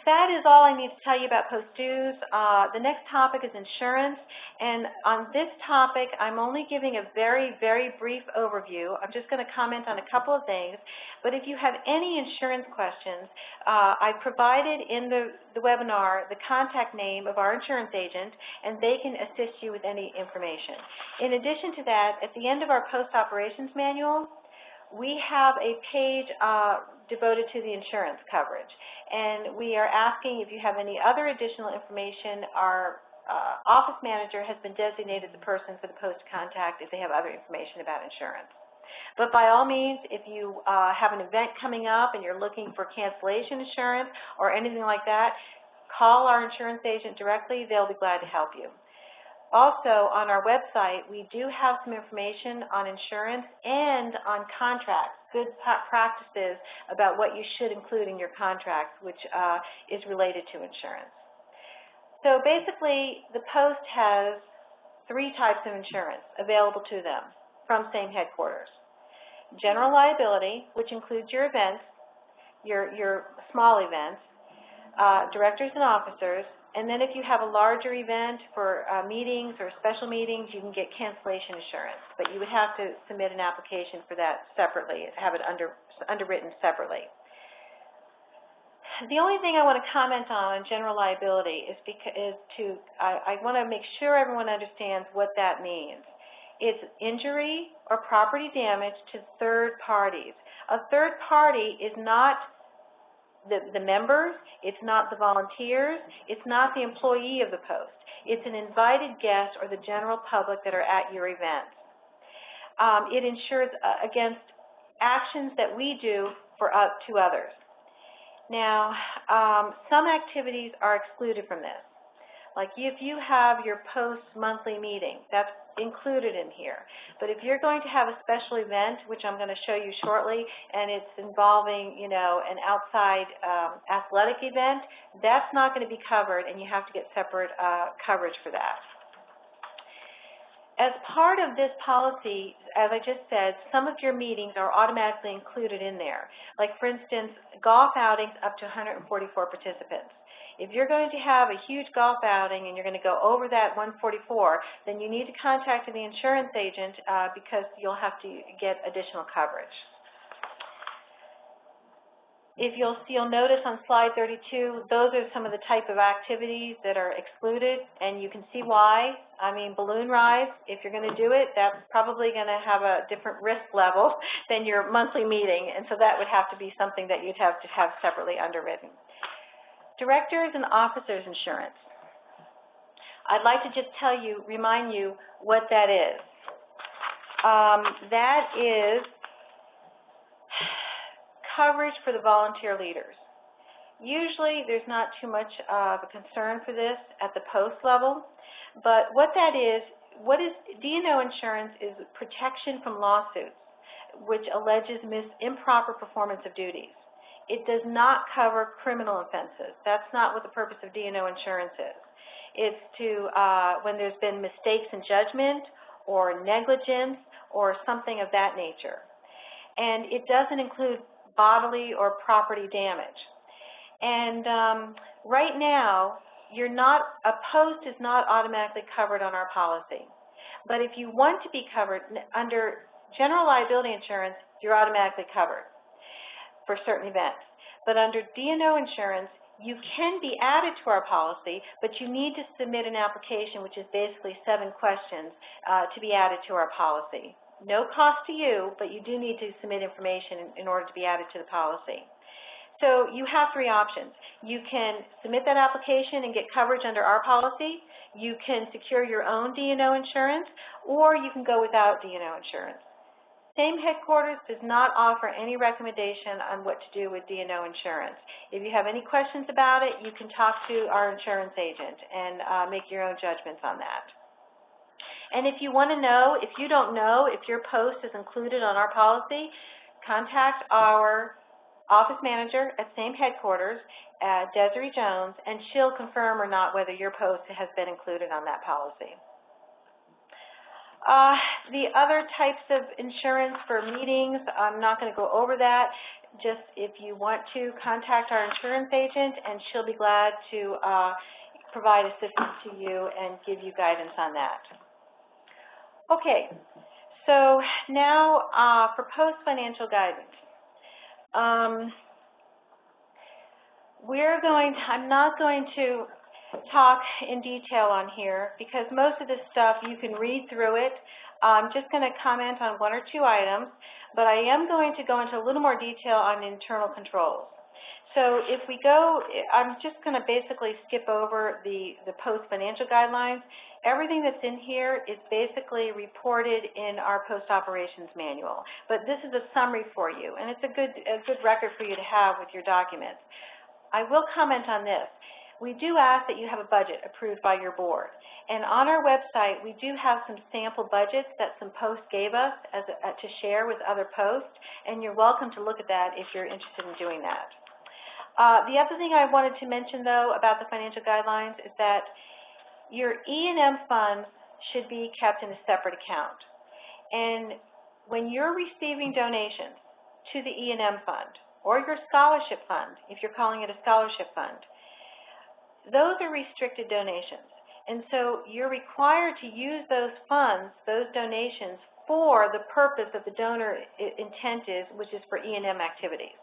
That is all I need to tell you about post dues. The next topic is insurance, and on this topic, I'm only giving a very, very brief overview. I'm just going to comment on a couple of things, but if you have any insurance questions, I provided in the webinar the contact name of our insurance agent, and they can assist you with any information. In addition to that, at the end of our post operations manual, we have a page devoted to the insurance coverage, and we are asking if you have any other additional information. Our office manager has been designated the person for the post contact if they have other information about insurance. But by all means, if you have an event coming up and you're looking for cancellation insurance or anything like that, call our insurance agent directly. They'll be glad to help you. Also, on our website, we do have some information on insurance and on contracts, good practices about what you should include in your contracts, which is related to insurance. So basically, the Post has 3 types of insurance available to them from same headquarters. General liability, which includes your events, your small events, directors and officers, and then if you have a larger event for meetings or special meetings, you can get cancellation insurance, but you would have to submit an application for that separately, have it underwritten separately. The only thing I want to comment on general liability is I want to make sure everyone understands what that means. It's injury or property damage to third parties. A third party is not the members, it's not the volunteers, it's not the employee of the Post. It's an invited guest or the general public that are at your events. It insures against actions that we do to others. Now, some activities are excluded from this. Like if you have your Post monthly meeting, that's included in here. But if you're going to have a special event, which I'm going to show you shortly, and it's involving, an outside athletic event, that's not going to be covered, and you have to get separate coverage for that. As part of this policy, as I just said, some of your meetings are automatically included in there. Like, for instance, golf outings up to 144 participants. If you're going to have a huge golf outing and you're going to go over that 144, then you need to contact the insurance agent because you'll have to get additional coverage. If you'll notice on slide 32, those are some of the type of activities that are excluded, and you can see why. I mean, balloon rides, if you're going to do it, that's probably going to have a different risk level than your monthly meeting, and so that would have to be something that you'd have to have separately underwritten. Directors and officers insurance. I'd like to just remind you what that is. That is coverage for the volunteer leaders. Usually there's not too much of a concern for this at the Post level, but what that is, D&O insurance is protection from lawsuits, which alleges improper performance of duties. It does not cover criminal offenses. That's not what the purpose of D&O insurance is. It's to, when there's been mistakes in judgment or negligence or something of that nature. And it doesn't include bodily or property damage. And right now, a Post is not automatically covered on our policy. But if you want to be covered under general liability insurance, you're automatically covered for certain events. But under D&O insurance, you can be added to our policy, but you need to submit an application, which is basically 7 questions, to be added to our policy. No cost to you, but you do need to submit information in order to be added to the policy. So you have 3 options. You can submit that application and get coverage under our policy. You can secure your own D&O insurance, or you can go without D&O insurance. Same headquarters does not offer any recommendation on what to do with D&O insurance. If you have any questions about it, you can talk to our insurance agent and make your own judgments on that. And if you want to know, if you don't know if your post is included on our policy, contact our office manager at same headquarters, Desiree Jones, and she'll confirm or not whether your post has been included on that policy. The other types of insurance for meetings, I'm not going to go over that. Just if you want to, contact our insurance agent, and she'll be glad to provide assistance to you and give you guidance on that. Okay, so now for post-financial guidance. I'm not going to talk in detail on here because most of this stuff you can read through it. I'm just going to comment on 1 or 2 items, but I am going to go into a little more detail on internal controls. So if we go, I'm just going to basically skip over the post-financial guidelines. Everything that's in here is basically reported in our post-operations manual, but this is a summary for you, and it's a good record for you to have with your documents. I will comment on this. We do ask that you have a budget approved by your board. And on our website, we do have some sample budgets that some posts gave us to share with other posts, and you're welcome to look at that if you're interested in doing that. The other thing I wanted to mention, though, about the financial guidelines is that your E&M funds should be kept in a separate account. And when you're receiving donations to the E&M fund or your scholarship fund, if you're calling it a scholarship fund, those are restricted donations. And so you're required to use those funds, those donations, for the purpose that the donor intent is, which is for E&M activities.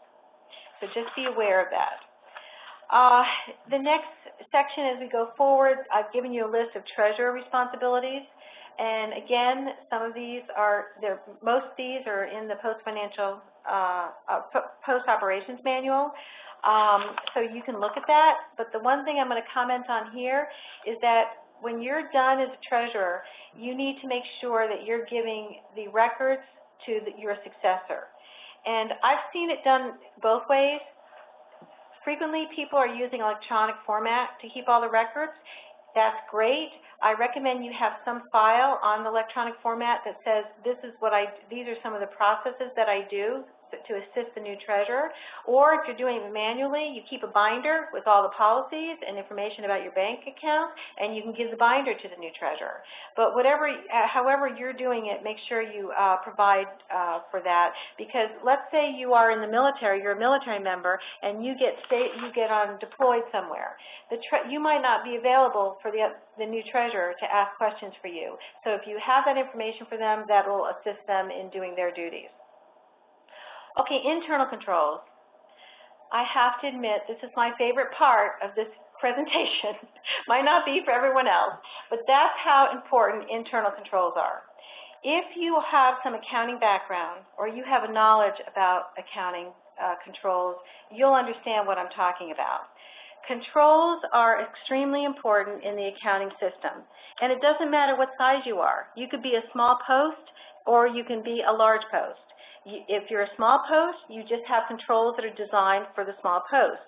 So just be aware of that. The next section as we go forward, I've given you a list of treasurer responsibilities. And again, some of these most of these are in the post-operations manual. So you can look at that, but the one thing I'm going to comment on here is that when you're done as a treasurer, you need to make sure that you're giving the records to your successor. And I've seen it done both ways. Frequently, people are using electronic format to keep all the records. That's great. I recommend you have some file on the electronic format that says, these are some of the processes that I do to assist the new treasurer. Or if you're doing it manually, you keep a binder with all the policies and information about your bank account, and you can give the binder to the new treasurer. But however you're doing it, make sure you provide for that, because let's say you are in the military, you're a military member, and you get deployed somewhere. You might not be available for the new treasurer to ask questions for you. So if you have that information for them, that will assist them in doing their duties. Okay, internal controls. I have to admit, this is my favorite part of this presentation. Might not be for everyone else, but that's how important internal controls are. If you have some accounting background or you have a knowledge about accounting controls, you'll understand what I'm talking about. Controls are extremely important in the accounting system, and it doesn't matter what size you are. You could be a small post or you can be a large post. If you're a small post, you just have controls that are designed for the small post.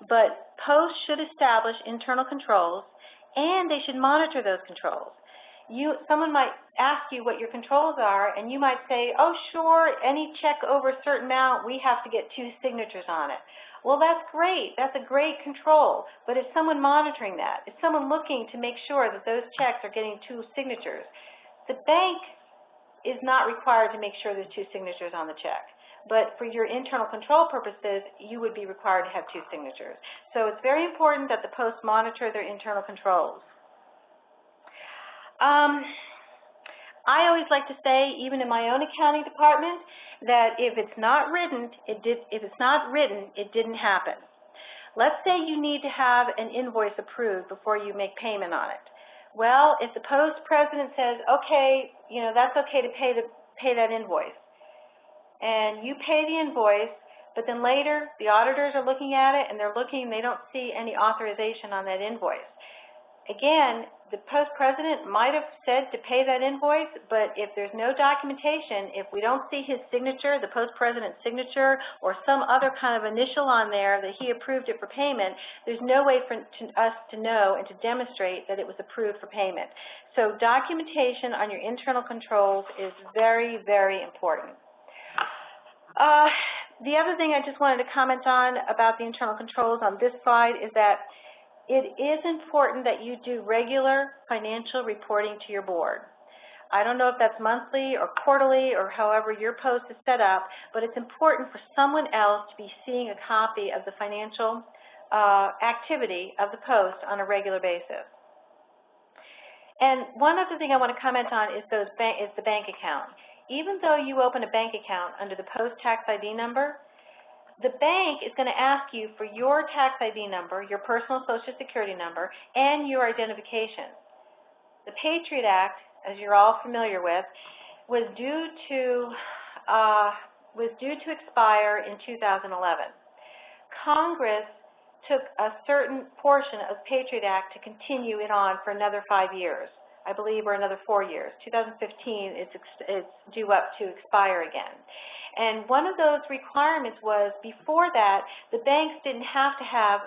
But posts should establish internal controls, and they should monitor those controls. Someone might ask you what your controls are, and you might say, oh, sure, any check over a certain amount, we have to get 2 signatures on it. Well, that's great. That's a great control. But is someone monitoring that? Is someone looking to make sure that those checks are getting 2 signatures? The bank is not required to make sure there's 2 signatures on the check. But for your internal control purposes, you would be required to have 2 signatures. So it's very important that the posts monitor their internal controls. I always like to say, even in my own accounting department, that if it's not written, it didn't happen. Let's say you need to have an invoice approved before you make payment on it. Well, if the post president says, okay, that's okay to pay that invoice, and you pay the invoice, but then later the auditors are looking at it and they don't see any authorization on that invoice. Again, the post president might have said to pay that invoice, but if there's no documentation, if we don't see his signature, the post president's signature, or some other kind of initial on there that he approved it for payment, there's no way for us to know and to demonstrate that it was approved for payment. So documentation on your internal controls is very, very important. The other thing I just wanted to comment on about the internal controls on this slide is that it is important that you do regular financial reporting to your board. I don't know if that's monthly or quarterly or however your post is set up, but it's important for someone else to be seeing a copy of the financial activity of the post on a regular basis. And one other thing I want to comment on is the bank account. Even though you open a bank account under the post tax ID number, the bank is going to ask you for your tax ID number, your personal Social Security number, and your identification. The Patriot Act, as you're all familiar with, was due to expire in 2011. Congress took a certain portion of the Patriot Act to continue it on for another 5 years, I believe, or another 4 years. 2015, it's due up to expire again. And one of those requirements was, before that, the banks didn't have to have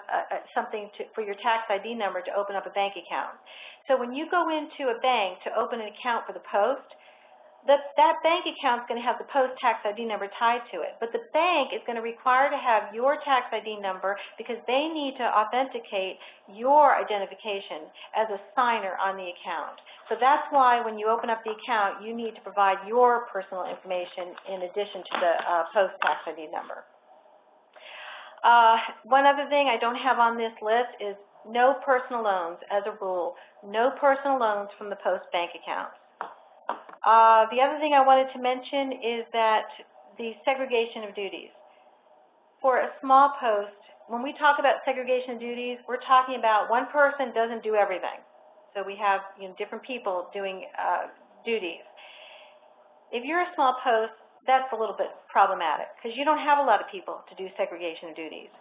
something for your tax ID number to open up a bank account. So when you go into a bank to open an account for the post, that bank account is going to have the post tax ID number tied to it. But the bank is going to require to have your tax ID number because they need to authenticate your identification as a signer on the account. So that's why when you open up the account, you need to provide your personal information in addition to the post tax ID number. One other thing I don't have on this list is no personal loans as a rule. No personal loans from the post bank accounts. The other thing I wanted to mention is that the segregation of duties. For a small post, when we talk about segregation of duties, we're talking about one person doesn't do everything. So we have different people doing duties. If you're a small post, that's a little bit problematic because you don't have a lot of people to do segregation of duties.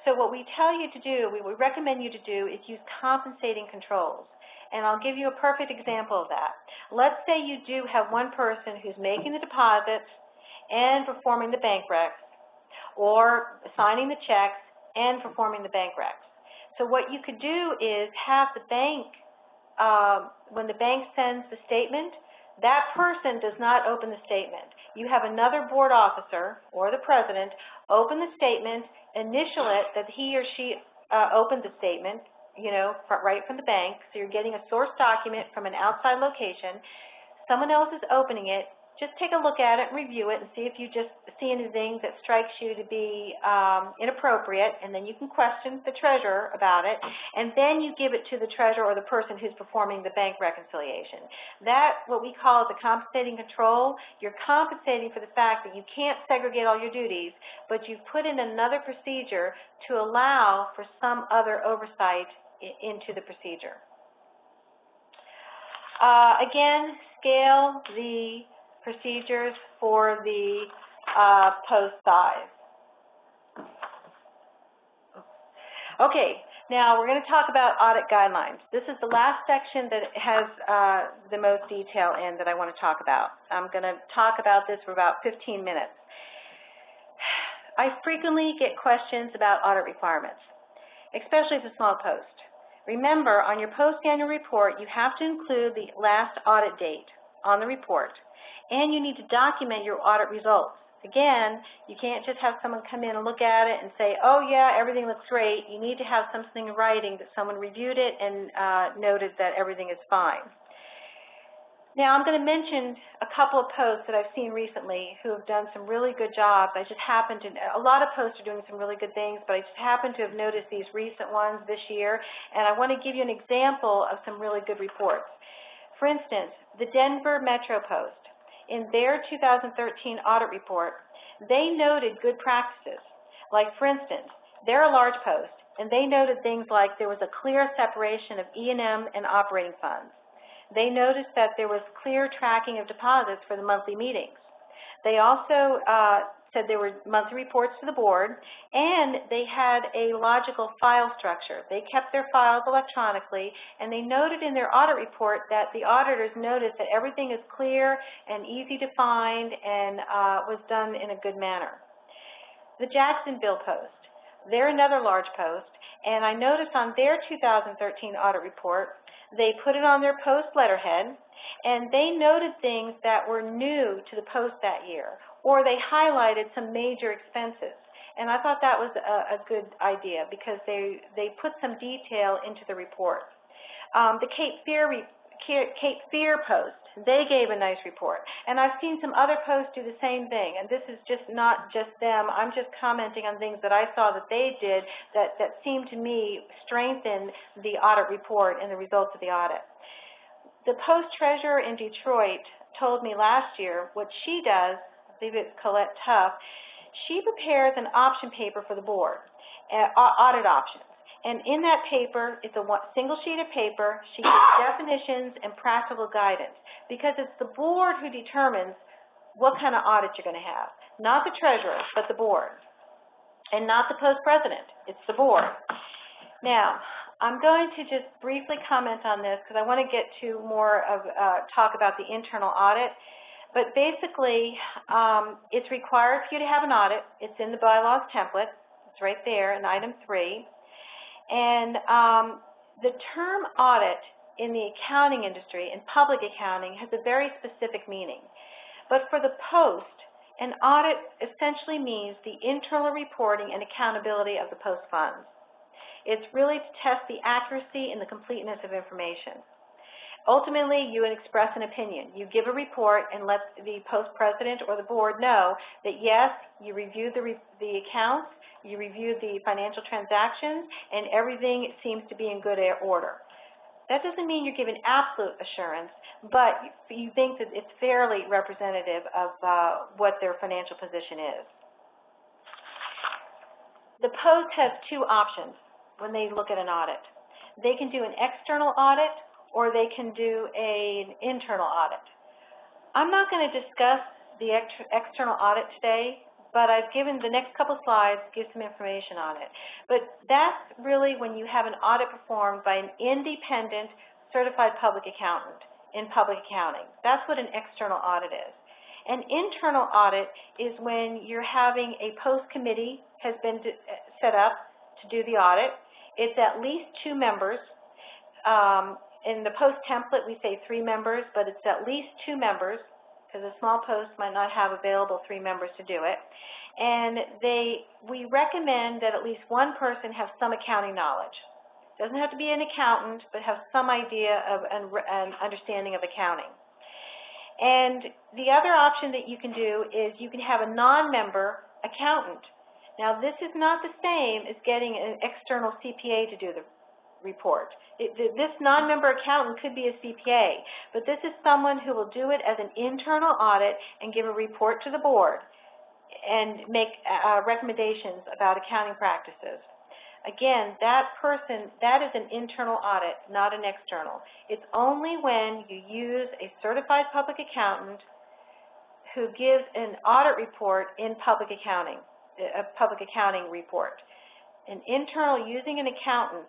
So what we tell you to do, we would recommend you to do, is use compensating controls. And I'll give you a perfect example of that. Let's say you do have one person who's making the deposits and performing the bank recs, or signing the checks and performing the bank recs. So what you could do is have the bank, when the bank sends the statement, that person does not open the statement. You have another board officer or the president open the statement, initial it that he or she opened the statement, right from the bank. So you're getting a source document from an outside location. Someone else is opening it. Just take a look at it and review it and see if you just see anything that strikes you to be inappropriate, and then you can question the treasurer about it, and then you give it to the treasurer or the person who's performing the bank reconciliation. That, what we call, is a compensating control. You're compensating for the fact that you can't segregate all your duties, but you've put in another procedure to allow for some other oversight into the procedure. Again, scale the procedures for the post size. Okay, now we're going to talk about audit guidelines. This is the last section that has the most detail in that I want to talk about. I'm going to talk about this for about 15 minutes. I frequently get questions about audit requirements, especially for small post. Remember, on your post-annual report, you have to include the last audit date on the report, and you need to document your audit results. Again, you can't just have someone come in and look at it and say, oh yeah, everything looks great. You need to have something in writing that someone reviewed it and noted that everything is fine. Now, I'm going to mention a couple of posts that I've seen recently who have done some really good jobs. A lot of posts are doing some really good things, but I just happen to have noticed these recent ones this year, and I want to give you an example of some really good reports. For instance, the Denver Metro Post, in their 2013 audit report, they noted good practices. Like, for instance, they're a large post, and they noted things like there was a clear separation of E&M and operating funds. They noticed that there was clear tracking of deposits for the monthly meetings. They also said there were monthly reports to the board, and they had a logical file structure. They kept their files electronically, and they noted in their audit report that the auditors noticed that everything is clear and easy to find and was done in a good manner. The Jacksonville Post, they're another large post, and I noticed on their 2013 audit report, they put it on their post letterhead, and they noted things that were new to the post that year, or they highlighted some major expenses. And I thought that was a good idea because they put some detail into the report. The Cape Fear Post, they gave a nice report. And I've seen some other posts do the same thing, and this is just not just them. I'm just commenting on things that I saw that they did that seemed to me strengthen the audit report and the results of the audit. The Post Treasurer in Detroit told me last year what she does, I believe it's Colette Tuff, she prepares an option paper for the board, audit options. And in that paper, it's a single sheet of paper. She gives definitions and practical guidance because it's the board who determines what kind of audit you're going to have. Not the treasurer, but the board. And not the post president. It's the board. Now, I'm going to just briefly comment on this because I want to get to more of talk about the internal audit. But basically, it's required for you to have an audit. It's in the bylaws template. It's right there in item 3. And the term audit in the accounting industry and public accounting has a very specific meaning. But for the post, an audit essentially means the internal reporting and accountability of the post funds. It's really to test the accuracy and the completeness of information. Ultimately, you express an opinion. You give a report and let the post president or the board know that, yes, you reviewed the accounts, you reviewed the financial transactions, and everything seems to be in good order. That doesn't mean you're given absolute assurance, but you think that it's fairly representative of what their financial position is. The post has two options when they look at an audit. They can do an external audit or they can do an internal audit. I'm not going to discuss the external audit today, but I've given the next couple slides, give some information on it. But that's really when you have an audit performed by an independent certified public accountant in public accounting. That's what an external audit is. An internal audit is when you're having a post committee has been set up to do the audit. It's at least 2 members. In the post template, we say 3 members, but it's at least 2 members because a small post might not have available 3 members to do it. And we recommend that at least one person have some accounting knowledge. Doesn't have to be an accountant, but have some idea of an understanding of accounting. And the other option that you can do is you can have a non-member accountant. Now, this is not the same as getting an external CPA to do the report. This non-member accountant could be a CPA, but this is someone who will do it as an internal audit and give a report to the board and make recommendations about accounting practices. Again, that is an internal audit, not an external. It's only when you use a certified public accountant who gives an audit report in public accounting, a public accounting report. An internal using an accountant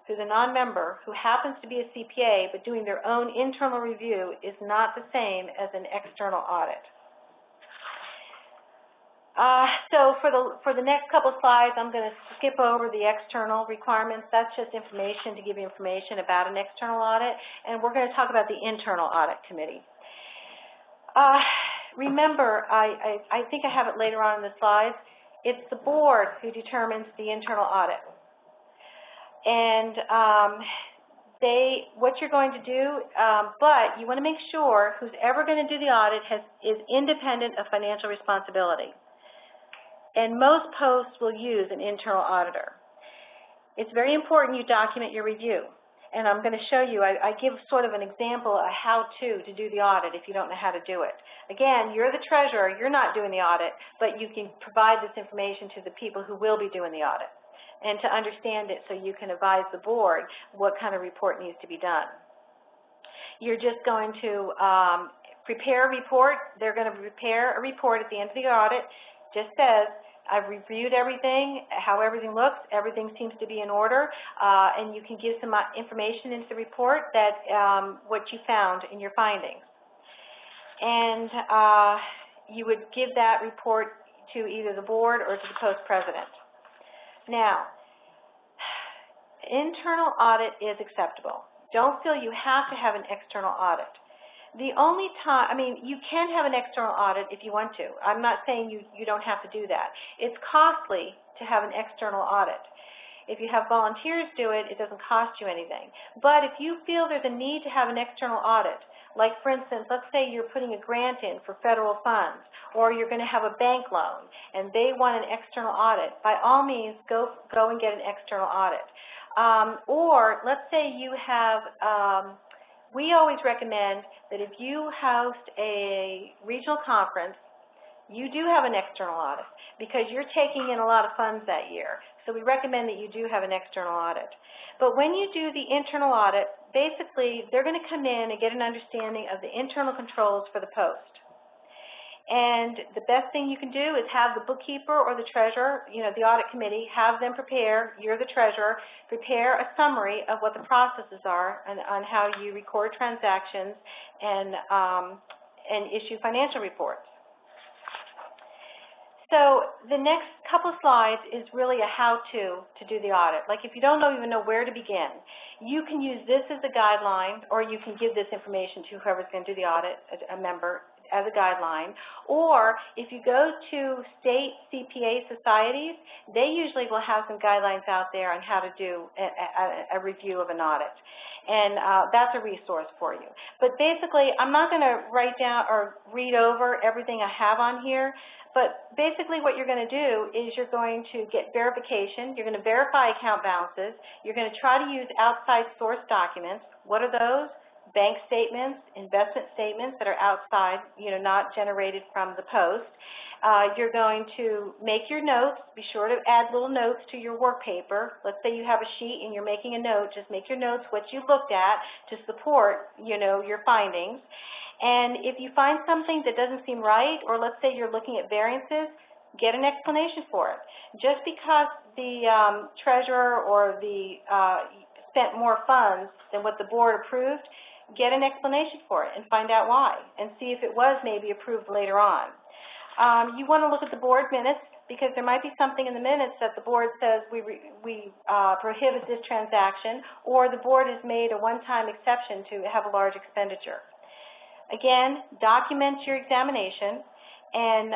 who's a non-member who happens to be a CPA but doing their own internal review is not the same as an external audit. So for the next couple slides, I'm going to skip over the external requirements. That's just information to give you information about an external audit, and we're going to talk about the internal audit committee. Remember, I think I have it later on in the slides, it's the board who determines the internal audit. And what you're going to do, but you want to make sure who's ever going to do the audit is independent of financial responsibility. And most posts will use an internal auditor. It's very important you document your review. and I'm going to show you, I give sort of an example, a how-to do the audit if you don't know how to do it. Again, you're the treasurer, you're not doing the audit, but you can provide this information to the people who will be doing the audit, and to understand it so you can advise the board what kind of report needs to be done. You're just going to prepare a report. They're going to prepare a report at the end of the audit. Just says, I've reviewed everything, how everything looks, everything seems to be in order, and you can give some information into the report that what you found in your findings. And you would give that report to either the board or to the post president. Now, internal audit is acceptable. Don't feel you have to have an external audit. The only time, I mean, you can have an external audit if you want to. I'm not saying you don't have to do that. It's costly to have an external audit. If you have volunteers do it, it doesn't cost you anything. But if you feel there's a need to have an external audit, like for instance, let's say you're putting a grant in for federal funds, or you're going to have a bank loan, and they want an external audit, by all means, go and get an external audit. Or let's say you have, we always recommend that if you host a regional conference, you do have an external audit because you're taking in a lot of funds that year. So we recommend that you do have an external audit. But when you do the internal audit, basically they're going to come in and get an understanding of the internal controls for the post. And the best thing you can do is have the bookkeeper or the treasurer, the audit committee, have them prepare, you're the treasurer, prepare a summary of what the processes are on how you record transactions and issue financial reports. So the next couple of slides is really a how-to do the audit. Like if you don't even know where to begin, you can use this as a guideline, or you can give this information to whoever's going to do the audit, a member, as a guideline. Or if you go to state CPA societies, they usually will have some guidelines out there on how to do a review of an audit. And that's a resource for you. But basically, I'm not going to write down or read over everything I have on here, but basically what you're going to do is you're going to get verification, you're going to verify account balances, you're going to try to use outside source documents. What are those? Bank statements, investment statements that are outside, not generated from the post. You're going to make your notes. Be sure to add little notes to your work paper. Let's say you have a sheet and you're making a note. Just make your notes what you looked at to support, your findings. And if you find something that doesn't seem right, or let's say you're looking at variances, get an explanation for it. Just because the treasurer or the spent more funds than what the board approved, get an explanation for it and find out why, and see if it was maybe approved later on. You want to look at the board minutes, because there might be something in the minutes that the board says we prohibit this transaction, or the board has made a one-time exception to have a large expenditure. Again, document your examination, and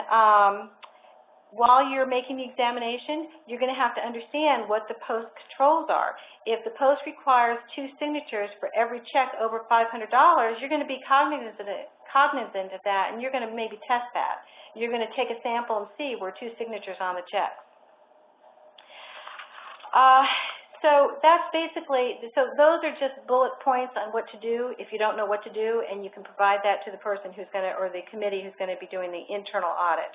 while you're making the examination, you're going to have to understand what the post controls are. If the post requires 2 signatures for every check over $500, you're going to be cognizant of that, and you're going to maybe test that. You're going to take a sample and see where 2 signatures on the check. So that's basically, so those are just bullet points on what to do if you don't know what to do, and you can provide that to the person who's going to, or the committee who's going to be doing the internal audit.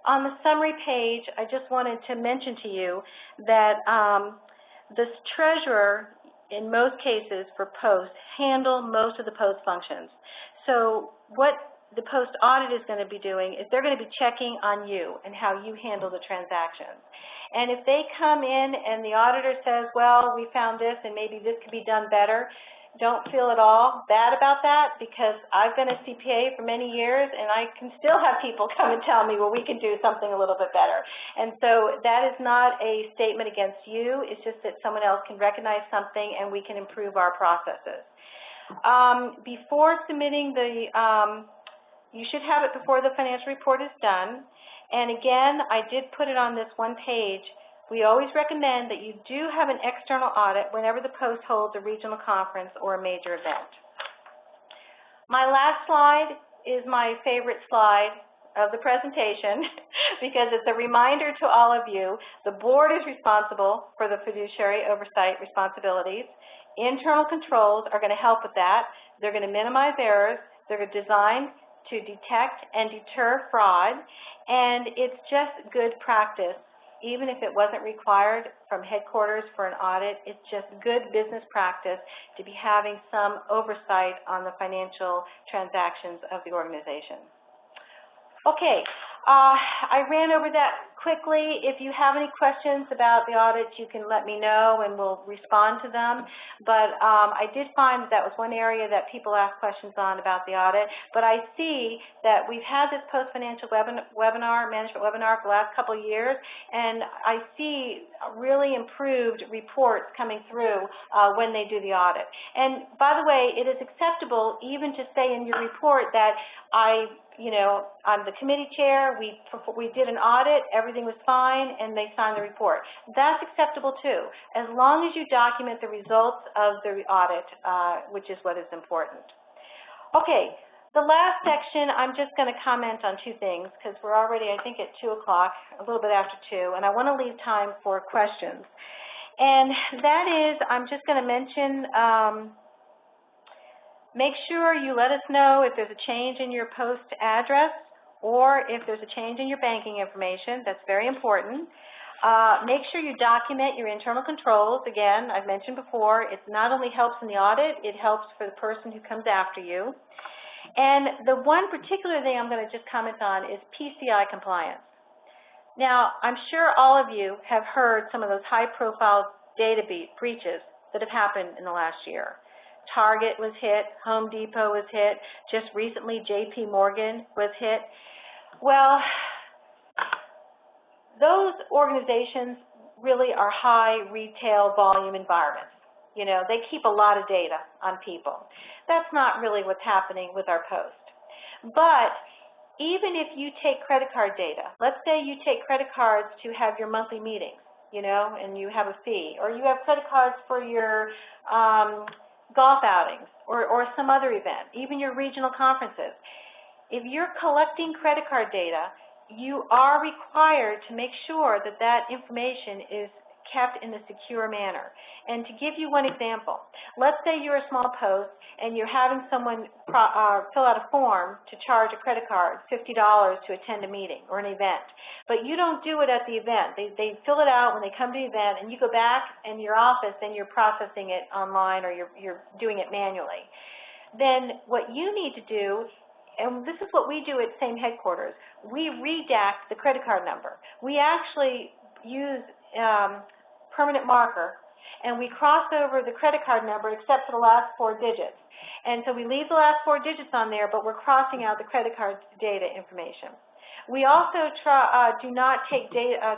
On the summary page, I just wanted to mention to you that the treasurer, in most cases for post, handle most of the post functions. So what the post audit is going to be doing is they're going to be checking on you and how you handle the transactions. And if they come in and the auditor says, well, we found this and maybe this could be done better, don't feel at all bad about that, because I've been a CPA for many years and I can still have people come and tell me, well, we can do something a little bit better. And so that is not a statement against you. It's just that someone else can recognize something and we can improve our processes. Before submitting the, you should have it before the financial report is done. And again, I did put it on this one page. We always recommend that you do have an external audit whenever the post holds a regional conference or a major event. My last slide is my favorite slide of the presentation because it's a reminder to all of you, the board is responsible for the fiduciary oversight responsibilities. Internal controls are going to help with that. They're going to minimize errors. They're designed to detect and deter fraud, and it's just good practice. Even if it wasn't required from headquarters for an audit, it's just good business practice to be having some oversight on the financial transactions of the organization. Okay, I ran over that quickly. If you have any questions about the audit, you can let me know and we'll respond to them. But I did find that was one area that people ask questions on about the audit. But I see that we've had this post-financial webinar, management webinar for the last couple of years, and I see really improved reports coming through when they do the audit. And by the way, it is acceptable even to say in your report that I'm the committee chair, we did an audit, everything was fine, and they signed the report. That's acceptable too, as long as you document the results of the audit, which is what is important. Okay, the last section, I'm just going to comment on two things, because we're already, I think, at 2 o'clock, a little bit after 2, and I want to leave time for questions. And that is, I'm just going to mention, make sure you let us know if there's a change in your post address or if there's a change in your banking information. That's very important. Make sure you document your internal controls. Again, I've mentioned before, it not only helps in the audit, it helps for the person who comes after you. And the one particular thing I'm going to just comment on is PCI compliance. Now, I'm sure all of you have heard some of those high-profile data breaches that have happened in the last year. Target was hit, Home Depot was hit, just recently JP Morgan was hit. Well, those organizations really are high retail volume environments. You know, they keep a lot of data on people. That's not really what's happening with our post. But even if you take credit card data, let's say you take credit cards to have your monthly meetings, you know, and you have a fee, or you have credit cards for your golf outings or some other event, even your regional conferences. If you're collecting credit card data, you are required to make sure that that information is kept in a secure manner. And to give you one example, let's say you're a small post and you're having someone fill out a form to charge a credit card, $50 to attend a meeting or an event, but you don't do it at the event. They fill it out when they come to the event, and you go back in your office and you're processing it online or you're doing it manually. Then what you need to do, and this is what we do at same headquarters, we redact the credit card number. We actually use permanent marker, and we cross over the credit card number except for the last 4 digits. And so we leave the last 4 digits on there, but we're crossing out the credit card data information. We also do not take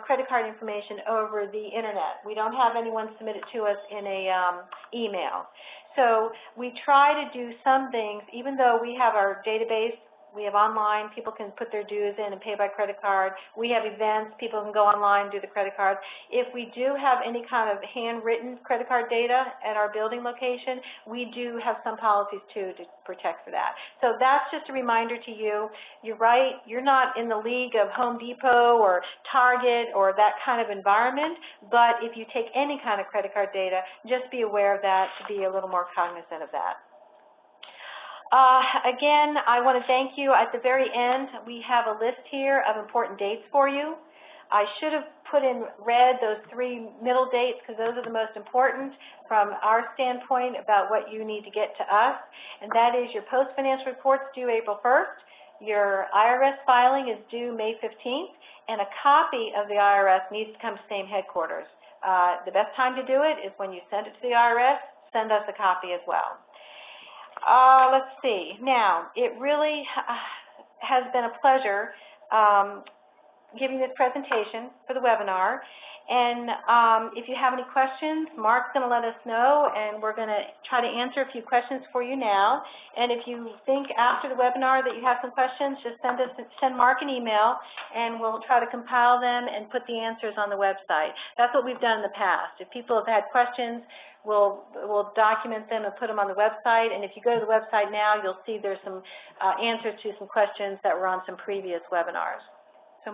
credit card information over the internet. We don't have anyone submit it to us in a email. So we try to do some things, even though we have our database, we have online, people can put their dues in and pay by credit card. We have events, people can go online and do the credit cards. If we do have any kind of handwritten credit card data at our building location, we do have some policies too to protect for that. So that's just a reminder to you. You're right, you're not in the league of Home Depot or Target or that kind of environment, but if you take any kind of credit card data, just be aware of that, to be a little more cognizant of that. Again, I want to thank you. At the very end, we have a list here of important dates for you. I should have put in red those 3 middle dates because those are the most important from our standpoint about what you need to get to us, and that is your post-financial reports due April 1st, your IRS filing is due May 15th, and a copy of the IRS needs to come to same headquarters. The best time to do it is when you send it to the IRS, send us a copy as well. Let's see. Now, it really has been a pleasure giving this presentation for the webinar. And if you have any questions, Mark's going to let us know, and we're going to try to answer a few questions for you now. And if you think after the webinar that you have some questions, just send Mark an email, and we'll try to compile them and put the answers on the website. That's what we've done in the past. If people have had questions, we'll document them and put them on the website. And if you go to the website now, you'll see there's some answers to some questions that were on some previous webinars.